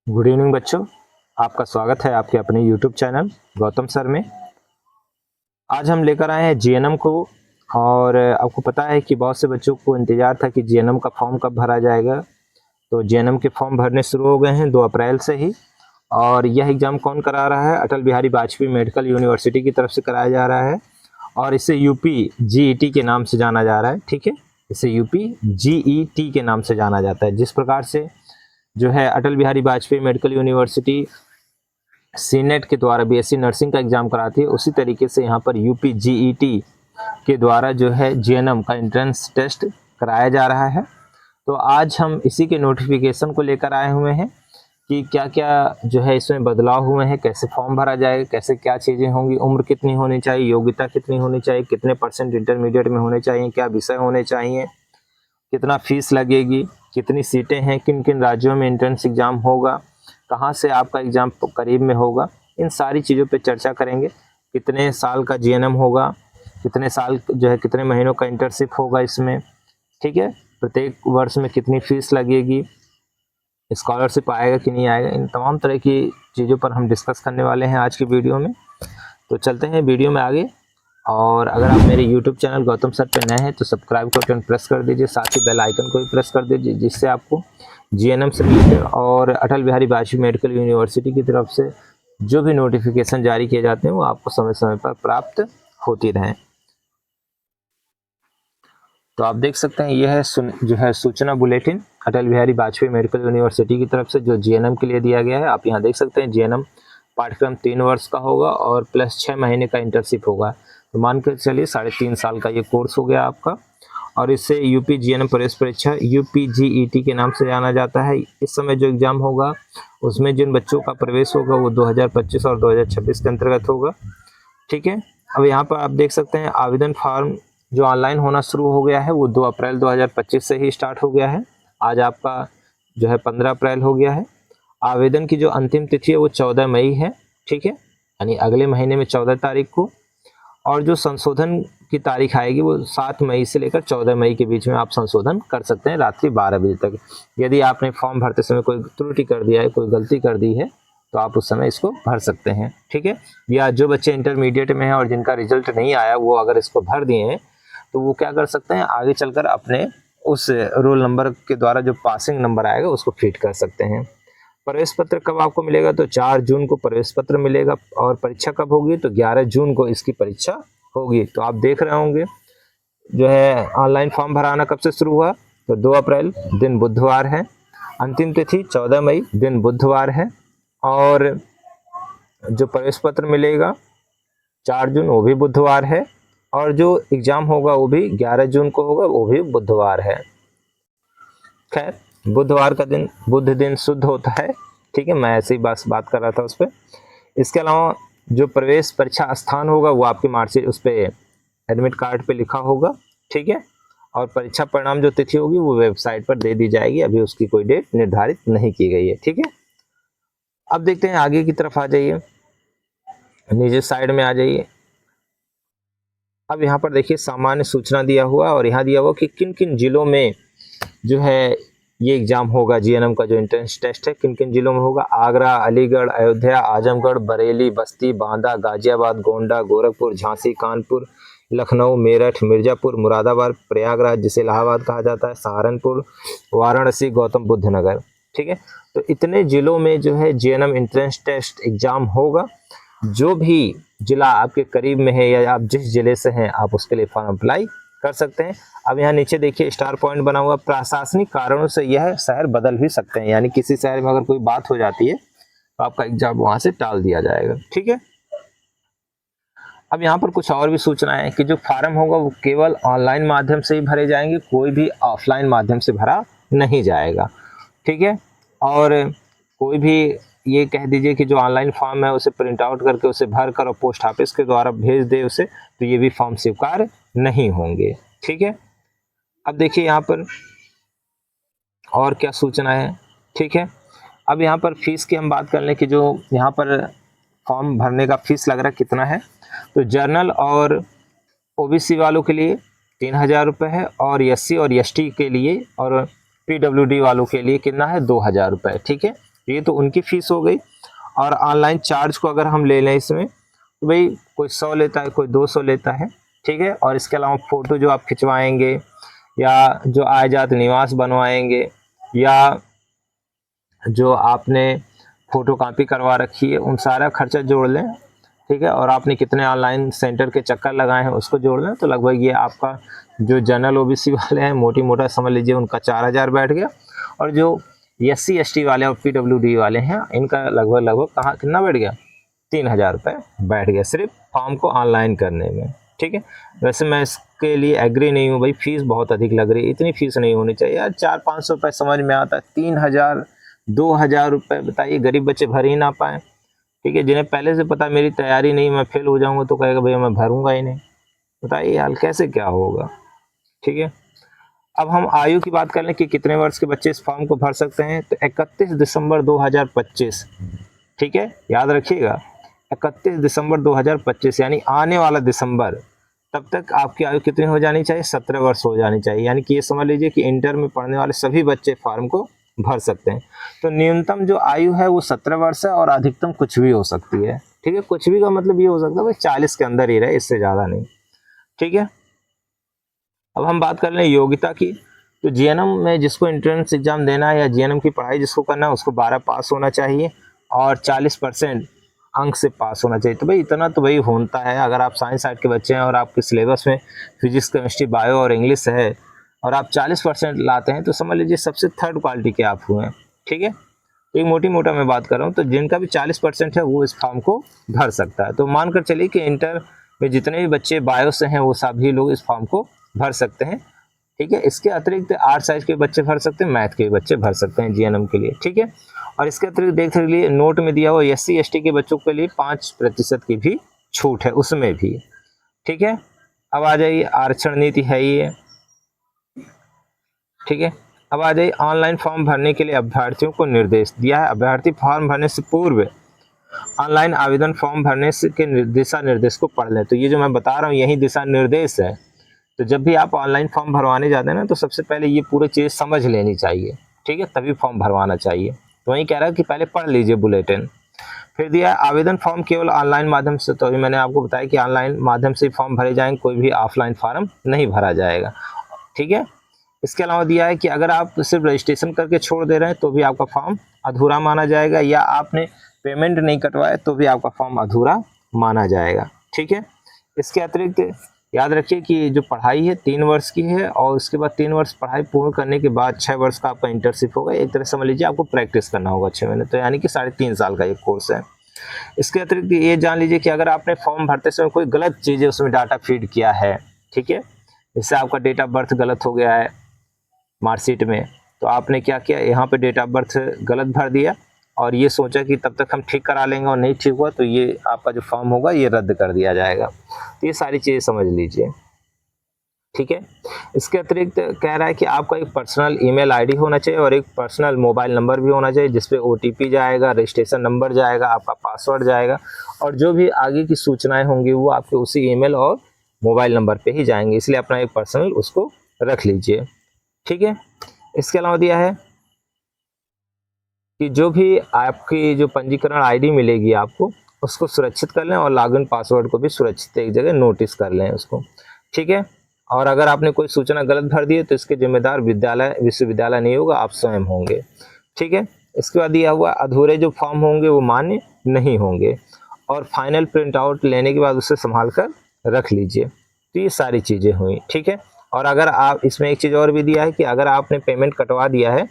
Good evening बच्चों, आपका स्वागत है आपके अपने यूट्यूब चैनल गौतम सर में। आज हम लेकर आए हैं जीएनएम को। और आपको पता है कि बहुत से बच्चों को इंतज़ार था कि जीएनएम का फॉर्म कब भरा जाएगा। तो जीएनएम के फॉर्म भरने शुरू हो गए हैं 2 अप्रैल से ही। और यह एग्ज़ाम कौन करा रहा है? अटल बिहारी वाजपेयी मेडिकल यूनिवर्सिटी की तरफ से कराया जा रहा है और इसे यूपी जीईटी के नाम से जाना जा रहा है। ठीक है, इसे यूपी जीईटी के नाम से जाना जाता है। जिस प्रकार से जो है Atal Bihari Vajpayee medical university senate के द्वारा बीएससी नर्सिंग का एग्जाम कराती है, उसी तरीके से यहाँ पर यूपी जीईटी के द्वारा जो है जीएनएम का एंट्रेंस टेस्ट कराया जा रहा है। तो आज हम इसी के नोटिफिकेशन को लेकर आए हुए हैं कि क्या क्या जो है इसमें बदलाव हुए हैं, कैसे फॉर्म भरा जाएगा, कैसे क्या चीज़ें होंगी, उम्र कितनी होनी चाहिए, योग्यता कितनी होनी चाहिए, कितने % इंटरमीडिएट में होने चाहिए, क्या विषय होने चाहिए, कितना फीस लगेगी, कितनी सीटें हैं, किन किन राज्यों में एंट्रेंस एग्ज़ाम होगा, कहाँ से आपका एग्ज़ाम करीब में होगा, इन सारी चीज़ों पे चर्चा करेंगे। कितने साल का जीएनएम होगा, कितने साल जो है कितने महीनों का इंटर्नशिप होगा इसमें, ठीक है, प्रत्येक वर्ष में कितनी फीस लगेगी, स्कॉलरशिप आएगा कि नहीं आएगा, इन तमाम तरह की चीज़ों पर हम डिस्कस करने वाले हैं आज की वीडियो में। तो चलते हैं वीडियो में आगे। और अगर आप मेरे YouTube चैनल गौतम सर पे नए हैं तो सब्सक्राइब को बटन प्रेस कर दीजिए, साथ ही बेल आइकन को भी प्रेस कर दीजिए, जिससे आपको जीएनएम से रिलेटेड और अटल बिहारी वाजपेयी मेडिकल यूनिवर्सिटी की तरफ से जो भी नोटिफिकेशन जारी किए जाते हैं वो आपको समय समय पर प्राप्त होती रहें। तो आप देख सकते हैं यह है जो है सूचना बुलेटिन अटल बिहारी वाजपेयी मेडिकल यूनिवर्सिटी की तरफ से जो जीएनएम के लिए दिया गया है। आप यहाँ देख सकते हैं जीएनएम पाठ्यक्रम 3 वर्ष का होगा और प्लस 6 महीने का इंटर्नशिप होगा। तो मान कर चलिए 3.5 साल का ये कोर्स हो गया आपका। और इससे यूपी जीएनएम प्रवेश परीक्षा यूपी जीईटी के नाम से जाना जाता है। इस समय जो एग्ज़ाम होगा उसमें जिन बच्चों का प्रवेश होगा वो 2025 और 2026 के अंतर्गत होगा। ठीक है, अब यहाँ पर आप देख सकते हैं आवेदन फॉर्म जो ऑनलाइन होना शुरू हो गया है वो 2 अप्रैल 2025 से ही स्टार्ट हो गया है। आज आपका जो है 15 अप्रैल हो गया है। आवेदन की जो अंतिम तिथि है वो 14 मई है। ठीक है, यानी अगले महीने में 14 तारीख को। और जो संशोधन की तारीख आएगी वो 7 मई से लेकर 14 मई के बीच में आप संशोधन कर सकते हैं रात्रि 12 बजे तक। यदि आपने फॉर्म भरते समय कोई त्रुटि कर दिया है, कोई गलती कर दी है, तो आप उस समय इसको भर सकते हैं। ठीक है, या जो बच्चे इंटरमीडिएट में हैं और जिनका रिजल्ट नहीं आया वो अगर इसको भर दिए हैं तो वो क्या कर सकते हैं, आगे चलकर अपने उस रोल नंबर के द्वारा जो पासिंग नंबर आएगा उसको फिट कर सकते हैं। प्रवेश पत्र कब आपको मिलेगा? तो 4 जून को प्रवेश पत्र मिलेगा। और परीक्षा कब होगी? तो 11 जून को इसकी परीक्षा होगी। तो आप देख रहे होंगे जो है ऑनलाइन फॉर्म भराना कब से शुरू हुआ? तो 2 अप्रैल दिन बुधवार है। अंतिम तिथि 14 मई दिन बुधवार है। और जो प्रवेश पत्र मिलेगा 4 जून वो भी बुधवार है। और जो एग्ज़ाम होगा वो भी 11 जून को होगा, वो भी बुधवार है। खैर, बुधवार का दिन बुध दिन शुद्ध होता है। ठीक है, मैं ऐसे ही बस बात कर रहा था उस पर। इसके अलावा जो प्रवेश परीक्षा स्थान होगा वो आपकी मार्कशीट उस पर एडमिट कार्ड पे लिखा होगा। ठीक है, और परीक्षा परिणाम जो तिथि होगी वो वेबसाइट पर दे दी जाएगी। अभी उसकी कोई डेट निर्धारित नहीं की गई है। ठीक है, अब देखते हैं आगे की तरफ आ जाइए, नीचे साइड में आ जाइए। अब यहाँ पर देखिए सामान्य सूचना दिया हुआ और यहाँ दिया हुआ कि किन किन जिलों में जो है ये एग्ज़ाम होगा। जीएनएम का जो एंट्रेंस टेस्ट है किन किन जिलों में होगा? आगरा, अलीगढ़, अयोध्या, आजमगढ़, बरेली, बस्ती, बांदा, गाजियाबाद, गोंडा, गोरखपुर, झांसी, कानपुर, लखनऊ, मेरठ, मिर्ज़ापुर, मुरादाबाद, प्रयागराज जिसे इलाहाबाद कहा जाता है, सहारनपुर, वाराणसी, गौतम बुद्ध नगर। ठीक है, तो इतने जिलों में जो है जीएनएम एंट्रेंस टेस्ट एग्ज़ाम होगा। जो भी जिला आपके करीब में है या आप जिस जिले से हैं आप उसके लिए फॉर्म अप्लाई कर सकते हैं। अब यहाँ नीचे देखिए स्टार पॉइंट बना हुआ, प्रशासनिक कारणों से यह शहर बदल भी सकते हैं। यानी किसी शहर में अगर कोई बात हो जाती है तो आपका एग्जाम वहाँ से टाल दिया जाएगा। ठीक है, अब यहाँ पर कुछ और भी सूचनाएं हैं कि जो फार्म होगा वो केवल ऑनलाइन माध्यम से ही भरे जाएंगे, कोई भी ऑफलाइन माध्यम से भरा नहीं जाएगा। ठीक है, और कोई भी ये कह दीजिए कि जो ऑनलाइन फॉर्म है उसे प्रिंट आउट करके उसे भर कर और पोस्ट ऑफिस के द्वारा भेज दे उसे, तो ये भी फॉर्म स्वीकार नहीं होंगे। ठीक है, अब देखिए यहाँ पर और क्या सूचना है। ठीक है, अब यहाँ पर फीस की हम बात कर लें कि जो यहाँ पर फॉर्म भरने का फीस लग रहा है कितना है। तो जर्नल और ओबीसी वालों के लिए 3000 रुपये है और एससी और एसटी के लिए और पीडब्ल्यूडी वालों के लिए कितना है? 2000 रुपये। ठीक है, ये तो उनकी फीस हो गई। और ऑनलाइन चार्ज को अगर हम ले लें इसमें, तो भाई कोई 100 लेता है, कोई 200 लेता है, ठीक है। और इसके अलावा फ़ोटो जो आप खिंचवाएंगे या जो आजाद निवास बनवाएंगे या जो आपने फ़ोटो कॉपी करवा रखी है, उन सारा खर्चा जोड़ लें, ठीक है। और आपने कितने ऑनलाइन सेंटर के चक्कर लगाए हैं उसको जोड़ लें, तो लगभग ये आपका जो जनरल ओबीसी वाले हैं, मोटी मोटा समझ लीजिए उनका 4000 बैठ गया। और जो SC ST वाले और PWD वाले हैं, इनका लगभग कहाँ कितना बैठ गया, 3000 रुपये बैठ गया सिर्फ फॉर्म को ऑनलाइन करने में, ठीक है। वैसे मैं इसके लिए एग्री नहीं हूँ भाई, फीस बहुत अधिक लग रही है, इतनी फीस नहीं होनी चाहिए यार। 400-500 रुपये समझ में आता है, 3000 2000 रुपये बताइए, गरीब बच्चे भर ही ना पाएँ, ठीक है। जिन्हें पहले से पता मेरी तैयारी नहीं, मैं फेल हो जाऊंगा, तो कहेगा भैया मैं भरूंगा ही नहीं। बताइए हाल कैसे क्या होगा, ठीक है। अब हम आयु की बात कर लें कि कितने वर्ष के बच्चे इस फॉर्म को भर सकते हैं, तो 31 दिसंबर 2025, ठीक है, याद रखिएगा 31 दिसंबर 2025 यानी आने वाला दिसंबर, तब तक आपकी आयु कितनी हो जानी चाहिए, 17 वर्ष हो जानी चाहिए। यानी कि ये समझ लीजिए कि इंटर में पढ़ने वाले सभी बच्चे फॉर्म को भर सकते हैं। तो न्यूनतम जो आयु है वो 17 वर्ष है और अधिकतम कुछ भी हो सकती है, ठीक है। कुछ भी का मतलब ये हो सकता है भाई 40 के अंदर ही रहे, इससे ज़्यादा नहीं, ठीक है। अब हम बात कर लें योग्यता की, तो जीएनएम में जिसको एंट्रेंस एग्जाम देना है या जीएनएम की पढ़ाई जिसको करना है, उसको 12 पास होना चाहिए और 40% अंक से पास होना चाहिए। तो भाई इतना तो भाई होता है। अगर आप साइंस साइड के बच्चे हैं और आपके सिलेबस में फिजिक्स, केमिस्ट्री, बायो और इंग्लिश है और आप 40% लाते हैं, तो समझ लीजिए सबसे थर्ड क्वालिटी के आप हुए हैं, ठीक है। तो एक मोटी मोटा मैं बात कर रहा हूँ, तो जिनका भी 40% है वो इस फॉर्म को भर सकता है। तो मानकर चलिए कि इंटर में जितने भी बच्चे बायो से हैं वो सभी लोग इस फॉर्म को भर सकते हैं, ठीक है। इसके अतिरिक्त आर्ट साइंस के बच्चे भर सकते हैं, मैथ के बच्चे भर सकते हैं जीएनएम के लिए, ठीक है। और इसके अतिरिक्त देख लिए नोट में दिया हुआ SC ST के बच्चों के लिए 5% की भी छूट है उसमें भी, ठीक है। अब आ जाइए आरक्षण नीति है ये, ठीक है। अब आ जाइए ऑनलाइन फॉर्म भरने के लिए अभ्यर्थियों को निर्देश दिया है। अभ्यर्थी फॉर्म भरने से पूर्व ऑनलाइन आवेदन फॉर्म भरने से के दिशा निर्देश को पढ़ लें। तो ये जो मैं बता रहा हूँ यही दिशा निर्देश है। तो जब भी आप ऑनलाइन फॉर्म भरवाने जाते हैं ना, तो सबसे पहले ये पूरी चीज़ समझ लेनी चाहिए, ठीक है, तभी फॉर्म भरवाना चाहिए। तो वहीं कह रहा है कि पहले पढ़ लीजिए बुलेटिन। फिर दिया है आवेदन फॉर्म केवल ऑनलाइन माध्यम से, तो अभी मैंने आपको बताया कि ऑनलाइन माध्यम से फॉर्म भरे जाएंगे, कोई भी ऑफलाइन फॉर्म नहीं भरा जाएगा, ठीक है। इसके अलावा दिया है कि अगर आप सिर्फ रजिस्ट्रेशन करके छोड़ दे रहे हैं तो भी आपका फॉर्म अधूरा माना जाएगा, या आपने पेमेंट नहीं कटवाया तो भी आपका फॉर्म अधूरा माना जाएगा, ठीक है। इसके अतिरिक्त याद रखिए कि जो पढ़ाई है 3 वर्ष की है और उसके बाद 3 वर्ष पढ़ाई पूर्ण करने के बाद 6 वर्ष का आपका इंटर्नशिप होगा। एक तरह समझ लीजिए आपको प्रैक्टिस करना होगा 6 महीने, तो यानी कि 3.5 साल का ये कोर्स है। इसके अतिरिक्त ये जान लीजिए कि अगर आपने फॉर्म भरते समय कोई गलत चीज़ें उसमें डाटा फीड किया है, ठीक है, इससे आपका डेट ऑफ बर्थ गलत हो गया है मार्कशीट में, तो आपने क्या किया, यहाँ पे डेट ऑफ बर्थ गलत भर दिया और ये सोचा कि तब तक हम ठीक करा लेंगे और नहीं ठीक हुआ तो ये आपका जो फॉर्म होगा ये रद्द कर दिया जाएगा। तो ये सारी चीज़ें समझ लीजिए, ठीक है। इसके अतिरिक्त कह रहा है कि आपका एक पर्सनल ईमेल आईडी होना चाहिए और एक पर्सनल मोबाइल नंबर भी होना चाहिए, जिसपे OTP जाएगा, रजिस्ट्रेशन नंबर जाएगा, आपका पासवर्ड जाएगा और जो भी आगे की सूचनाएं होंगी वो आपके उसी ईमेल और मोबाइल नंबर पे ही जाएंगे, इसलिए अपना एक पर्सनल उसको रख लीजिए, ठीक है। इसके अलावा दिया है कि जो भी आपकी जो पंजीकरण आईडी मिलेगी आपको उसको सुरक्षित कर लें और लॉगिन पासवर्ड को भी सुरक्षित एक जगह नोटिस कर लें उसको, ठीक है। और अगर आपने कोई सूचना गलत भर दी है तो इसके जिम्मेदार विश्वविद्यालय नहीं होगा, आप स्वयं होंगे, ठीक है। इसके बाद दिया हुआ अधूरे जो फॉर्म होंगे वो मान्य नहीं होंगे और फाइनल प्रिंट आउट लेने के बाद उसे संभाल कर रख लीजिए। तो ये सारी चीज़ें हुई, ठीक है। और अगर आप इसमें एक चीज़ और भी दिया है कि अगर आपने पेमेंट कटवा दिया है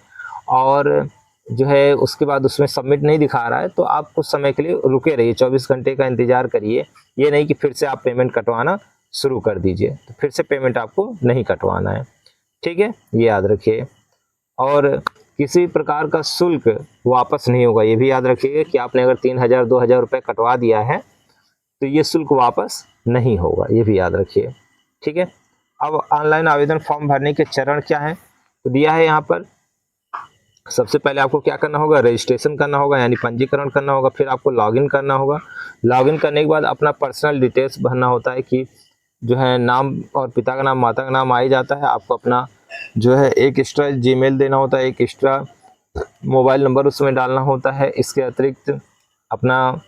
और जो है उसके बाद उसमें सबमिट नहीं दिखा रहा है तो आप कुछ समय के लिए रुके रहिए, 24 घंटे का इंतज़ार करिए। ये नहीं कि फिर से आप पेमेंट कटवाना शुरू कर दीजिए, तो फिर से पेमेंट आपको नहीं कटवाना है, ठीक है, ये याद रखिए। और किसी प्रकार का शुल्क वापस नहीं होगा, ये भी याद रखिएगा कि आपने अगर 3000 2000 रुपये कटवा दिया है तो ये शुल्क वापस नहीं होगा, ये भी याद रखिए, ठीक है। अब ऑनलाइन आवेदन फॉर्म भरने के चरण क्या है, तो दिया है यहाँ पर सबसे पहले आपको क्या करना होगा, रजिस्ट्रेशन करना होगा यानी पंजीकरण करना होगा, फिर आपको लॉगिन करना होगा। लॉगिन करने के बाद अपना पर्सनल डिटेल्स भरना होता है कि जो है नाम और पिता का नाम, माता का नाम आ ही जाता है। आपको अपना जो है एक एक्स्ट्रा जीमेल देना होता है, एक एक्स्ट्रा मोबाइल नंबर उसमें डालना होता है, इसके अतिरिक्त अपना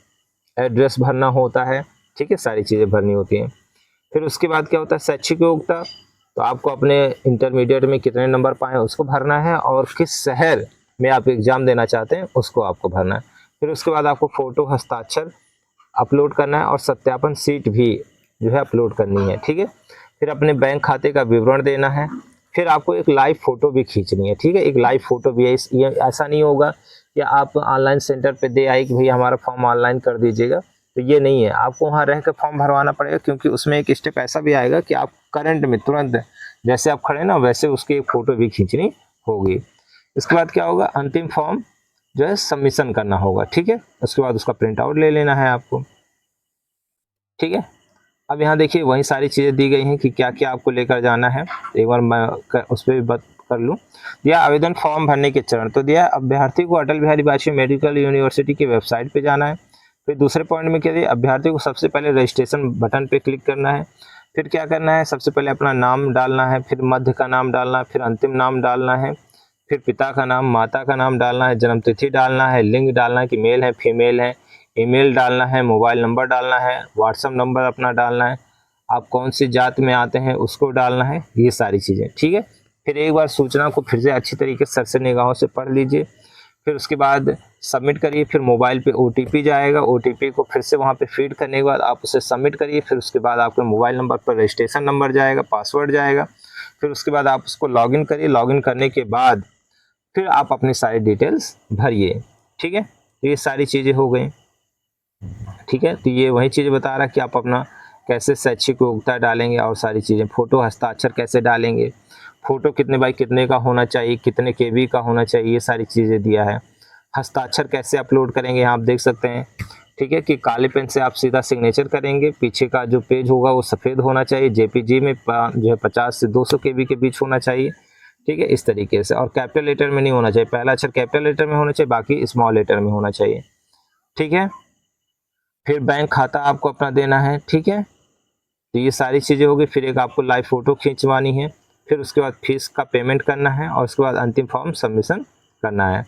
एड्रेस भरना होता है, ठीक है, सारी चीज़ें भरनी होती हैं। फिर उसके बाद क्या होता है, शैक्षिक योग्यता, तो आपको अपने इंटरमीडिएट में कितने नंबर पाए उसको भरना है, और किस शहर में आप एग्ज़ाम देना चाहते हैं उसको आपको भरना है। फिर उसके बाद आपको फ़ोटो हस्ताक्षर अपलोड करना है और सत्यापन सीट भी जो है अपलोड करनी है, ठीक है। फिर अपने बैंक खाते का विवरण देना है। फिर आपको एक लाइव फ़ोटो भी खींचनी है, ठीक है, एक लाइव फ़ोटो भी है। ये ऐसा नहीं होगा कि आप ऑनलाइन सेंटर पे दे आए कि भैया हमारा फॉर्म ऑनलाइन कर दीजिएगा, तो ये नहीं है, आपको वहाँ रह कर फॉर्म भरवाना पड़ेगा, क्योंकि उसमें एक स्टेप ऐसा भी आएगा कि आप करंट में तुरंत जैसे आप खड़े ना वैसे उसकी एक फ़ोटो भी खींचनी होगी। इसके बाद क्या होगा, अंतिम फॉर्म जो है सबमिशन करना होगा, ठीक है। उसके बाद उसका प्रिंट आउट ले लेना है आपको, ठीक है। अब यहाँ देखिए वही सारी चीज़ें दी गई हैं कि क्या क्या आपको लेकर जाना है, एक बार मैं उस पर भी बात कर लूँ। दिया आवेदन फॉर्म भरने के चरण, तो दिया अभ्यर्थी को अटल बिहारी वाजपेयी मेडिकल यूनिवर्सिटी की वेबसाइट पे जाना है। फिर दूसरे पॉइंट में क्या दिया, अभ्यर्थी को सबसे पहले रजिस्ट्रेशन बटन पे क्लिक करना है। फिर क्या करना है, सबसे पहले अपना नाम डालना है, फिर मध्य का नाम डालना है, फिर अंतिम नाम डालना है, फिर पिता का नाम, माता का नाम डालना है, जन्म तिथि डालना है, लिंग डालना है कि मेल है फीमेल है, ईमेल डालना है, मोबाइल नंबर डालना है, व्हाट्सएप नंबर अपना डालना है, आप कौन सी जात में आते हैं उसको डालना है, ये सारी चीज़ें, ठीक है। फिर एक बार सूचना को फिर से अच्छी तरीके से सरसरी निगाहों से पढ़ लीजिए। फिर उसके बाद सबमिट करिए। फिर मोबाइल पे ओटीपी जाएगा, ओटीपी को फिर से वहाँ पे फीड करने के बाद आप उसे सबमिट करिए। फिर उसके बाद आपके मोबाइल नंबर पर रजिस्ट्रेशन नंबर जाएगा, पासवर्ड जाएगा। फिर उसके बाद आप उसको लॉगिन करिए। लॉगिन करने के बाद फिर आप अपनी सारी डिटेल्स भरिए, ठीक है। तो ये सारी चीज़ें हो गई, ठीक है। तो ये वही चीज़ बता रहा है कि आप अपना कैसे शैक्षिक योग्यता डालेंगे और सारी चीज़ें, फ़ोटो हस्ताक्षर कैसे डालेंगे, फ़ोटो कितने बाई कितने का होना चाहिए, कितने केबी का होना चाहिए, ये सारी चीज़ें दिया है। हस्ताक्षर कैसे अपलोड करेंगे, यहाँ आप देख सकते हैं, ठीक है, कि काले पेन से आप सीधा सिग्नेचर करेंगे। पीछे का जो पेज होगा वो सफ़ेद होना चाहिए, जेपीजी में जो है 50 से 200 केबी के बीच होना चाहिए, ठीक है, इस तरीके से। और कैपिटल लेटर में नहीं होना चाहिए, पहला अक्षर कैपिटल लेटर में होना चाहिए, बाकी स्मॉल लेटर में होना चाहिए, ठीक है। फिर बैंक खाता आपको अपना देना है, ठीक है। तो ये सारी चीज़ें होगी। फिर एक आपको लाइव फ़ोटो खिंचवानी है। फिर उसके बाद फीस का पेमेंट करना है और उसके बाद अंतिम फॉर्म सबमिशन करना है।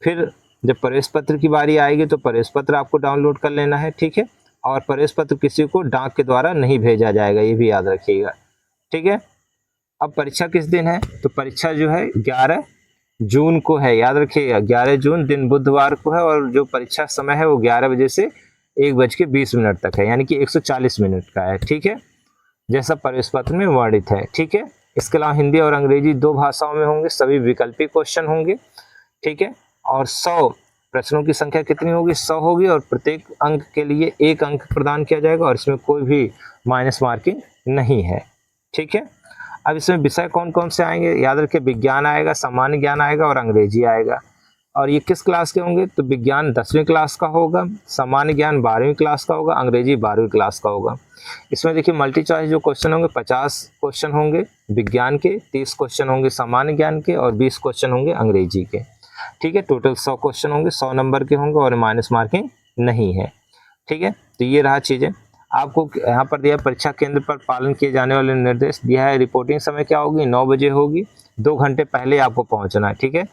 फिर जब प्रवेश पत्र की बारी आएगी तो प्रवेश पत्र आपको डाउनलोड कर लेना है, ठीक है। और प्रवेश पत्र किसी को डाक के द्वारा नहीं भेजा जाएगा, ये भी याद रखिएगा, ठीक है। अब परीक्षा किस दिन है, तो परीक्षा जो है 11 जून को है, याद रखिएगा 11 जून दिन बुधवार को है। और जो परीक्षा समय है वो 11 बजे से 1:20 तक है, यानी कि 140 मिनट का है, ठीक है, जैसा प्रवेश पत्र में वर्णित है, ठीक है। इसके अलावा हिंदी और अंग्रेजी 2 भाषाओं में होंगे, सभी विकल्पी क्वेश्चन होंगे, ठीक है। और 100 प्रश्नों की संख्या कितनी होगी, 100 होगी, और प्रत्येक अंक के लिए 1 अंक प्रदान किया जाएगा और इसमें कोई भी माइनस मार्किंग नहीं है, ठीक है। अब इसमें विषय कौन कौन से आएंगे, याद रखिए, विज्ञान आएगा, सामान्य ज्ञान आएगा और अंग्रेजी आएगा। और ये किस क्लास के होंगे, तो विज्ञान 10वीं क्लास का होगा, सामान्य ज्ञान 12वीं क्लास का होगा, अंग्रेजी 12वीं क्लास का होगा। इसमें देखिए मल्टी चॉइस जो क्वेश्चन होंगे 50 क्वेश्चन होंगे विज्ञान के, 30 क्वेश्चन होंगे सामान्य ज्ञान के और 20 क्वेश्चन होंगे अंग्रेजी के, ठीक है। टोटल 100 क्वेश्चन होंगे, 100 नंबर के होंगे और माइनस मार्किंग नहीं है, ठीक है। तो ये रहा चीज़ें। आपको यहाँ पर दिया परीक्षा केंद्र पर पालन किए जाने वाले निर्देश दिया है। रिपोर्टिंग समय क्या होगी, 9 बजे होगी, 2 घंटे पहले आपको पहुँचना है, ठीक है।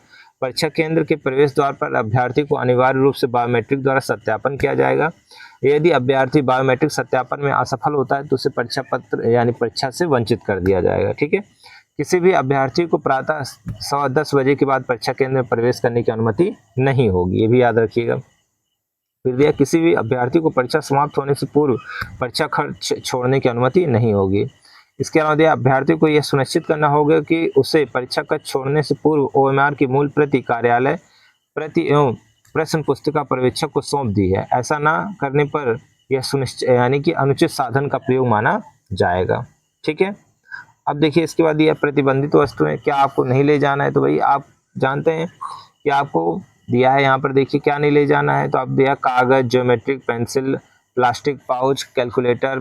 परीक्षा केंद्र के प्रवेश द्वार पर अभ्यर्थी को अनिवार्य रूप से बायोमेट्रिक द्वारा सत्यापन किया जाएगा। यदि अभ्यर्थी बायोमेट्रिक सत्यापन में असफल होता है तो उसे परीक्षा पत्र यानी परीक्षा से वंचित कर दिया जाएगा, ठीक है। किसी भी अभ्यर्थी को प्रातः 10:15 बजे के बाद परीक्षा केंद्र में प्रवेश करने की अनुमति नहीं होगी, ये भी याद रखिएगा। फिर दिया किसी भी अभ्यर्थी को परीक्षा समाप्त होने से पूर्व परीक्षा खर्च छोड़ने की अनुमति नहीं होगी। इसके अलावा दिया अभ्यर्थी को यह सुनिश्चित करना होगा कि उसे परीक्षा कक्ष छोड़ने से पूर्व ओएमआर की मूल प्रति, कार्यालय प्रति एवं प्रश्न पुस्तिका पर्यवेक्षक को सौंप दी है। ऐसा ना करने पर यह सुनिश्चित यानी कि अनुचित साधन का प्रयोग माना जाएगा, ठीक है। अब देखिए इसके बाद यह प्रतिबंधित वस्तुएं क्या आपको नहीं ले जाना है, तो भाई आप जानते हैं कि आपको दिया है यहाँ पर, देखिए क्या नहीं ले जाना है। तो आप दिया कागज, geometric pencil, plastic pouch, calculator,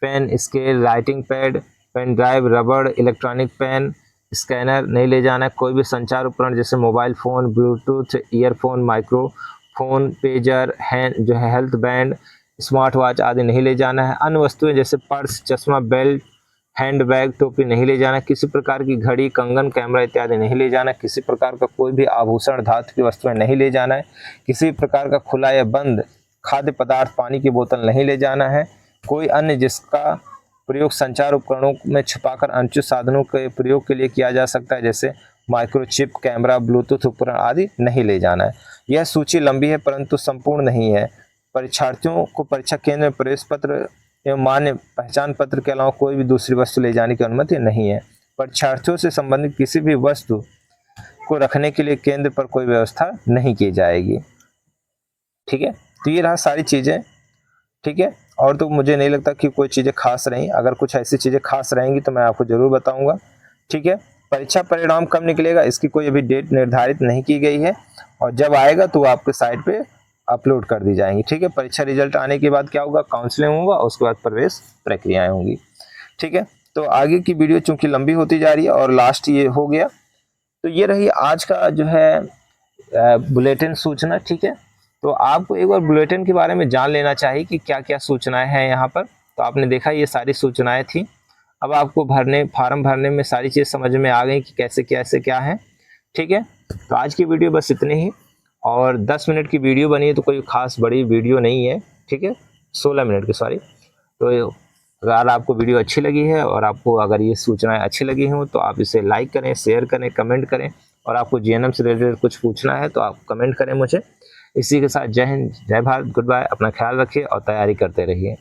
pen, scale, writing pad, pen drive, रबड़, इलेक्ट्रॉनिक पेन, स्कैनर नहीं ले जाना है। कोई भी संचार उपकरण जैसे mobile phone, Bluetooth, earphone, microphone, pager, hand जो है हेल्थ बैंड, स्मार्ट वॉच आदि नहीं ले जाना है। अन्य वस्तुएं जैसे पर्स, चश्मा, बेल्ट, हैंड बैग टोपी नहीं ले जाना, किसी प्रकार की घड़ी कंगन कैमरा इत्यादि नहीं ले जाना, किसी प्रकार का कोई भी आभूषण धातु की वस्तुएं नहीं ले जाना है, किसी प्रकार का खुला या बंद खाद्य पदार्थ पानी की बोतल नहीं ले जाना है, कोई अन्य जिसका प्रयोग संचार उपकरणों में छुपाकर अनुचित साधनों के प्रयोग के लिए किया जा सकता है जैसे माइक्रोचिप, कैमरा, ब्लूटूथ उपकरण आदि नहीं ले जाना है। यह सूची लंबी है परंतु संपूर्ण नहीं है। परीक्षार्थियों को परीक्षा केंद्र में प्रवेश पत्र एवं मान्य पहचान पत्र के अलावा कोई भी दूसरी वस्तु ले जाने की अनुमति नहीं है। परीक्षार्थियों से संबंधित किसी भी वस्तु को रखने के लिए केंद्र पर कोई व्यवस्था नहीं की जाएगी। ठीक है, तो ये रहा सारी चीज़ें। ठीक है, और तो मुझे नहीं लगता कि कोई चीज़ें खास रहीं। अगर कुछ ऐसी चीज़ें खास रहेंगी तो मैं आपको ज़रूर बताऊंगा। ठीक है, परीक्षा परिणाम कब निकलेगा इसकी कोई अभी डेट निर्धारित नहीं की गई है, और जब आएगा तो आपके साइट पे अपलोड कर दी जाएंगी। ठीक है, परीक्षा रिजल्ट आने के बाद क्या होगा, काउंसलिंग होगा, उसके बाद प्रवेश प्रक्रियाएं होंगी। ठीक है, तो आगे की वीडियो चूंकि लंबी होती जा रही है और लास्ट ये हो गया, तो ये रही आज का जो है बुलेटिन सूचना। ठीक है, तो आपको एक बार बुलेटिन के बारे में जान लेना चाहिए कि क्या क्या सूचनाएं हैं यहाँ पर। तो आपने देखा ये सारी सूचनाएं थी। अब आपको फार्म भरने में सारी चीज़ समझ में आ गई कि कैसे कैसे क्या है। ठीक है, तो आज की वीडियो बस इतनी ही, और 10 मिनट की वीडियो बनी है तो कोई खास बड़ी वीडियो नहीं है। ठीक है, 16 मिनट की, सॉरी। तो अगर आपको वीडियो अच्छी लगी है और आपको अगर ये सूचनाएं अच्छी लगी हों तो आप इसे लाइक करें, शेयर करें, कमेंट करें, और आपको जीएनएम से रिलेटेड कुछ पूछना है तो आप कमेंट करें मुझे। इसी के साथ जय हिंद, जय भारत, गुड बाय। अपना ख्याल रखिए और तैयारी करते रहिए।